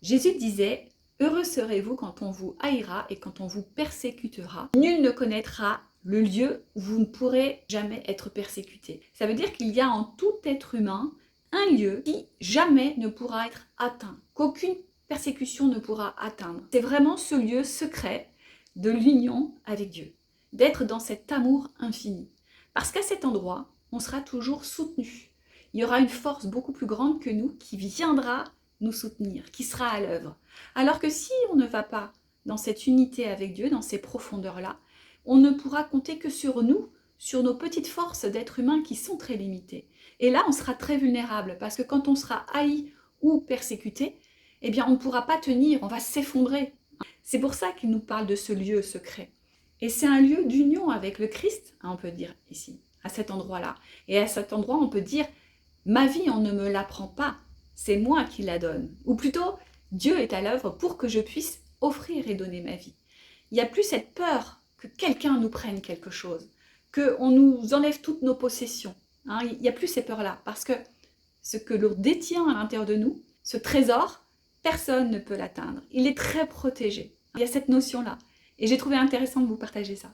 Jésus disait « Heureux serez-vous quand on vous haïra et quand on vous persécutera. Nul ne connaîtra le lieu où vous ne pourrez jamais être persécuté. » Ça veut dire qu'il y a en tout être humain un lieu qui jamais ne pourra être atteint, qu'aucune persécution ne pourra atteindre. C'est vraiment ce lieu secret de l'union avec Dieu, d'être dans cet amour infini. Parce qu'à cet endroit, on sera toujours soutenu. Il y aura une force beaucoup plus grande que nous qui viendra nous soutenir, qui sera à l'œuvre. Alors que si on ne va pas dans cette unité avec Dieu, dans ces profondeurs-là, on ne pourra compter que sur nous, sur nos petites forces d'êtres humains qui sont très limitées. Et là, on sera très vulnérable parce que quand on sera haï ou persécuté, eh bien, on ne pourra pas tenir, on va s'effondrer. C'est pour ça qu'il nous parle de ce lieu secret. Et c'est un lieu d'union avec le Christ, on peut dire ici, à cet endroit-là. Et à cet endroit, on peut dire, ma vie, on ne me l'apprend pas, c'est moi qui la donne. Ou plutôt, Dieu est à l'œuvre pour que je puisse offrir et donner ma vie. Il n'y a plus cette peur que quelqu'un nous prenne quelque chose, qu'on nous enlève toutes nos possessions. Il n'y a plus ces peurs-là, parce que ce que l'on détient à l'intérieur de nous, ce trésor, personne ne peut l'atteindre. Il est très protégé. Il y a cette notion-là. Et j'ai trouvé intéressant de vous partager ça.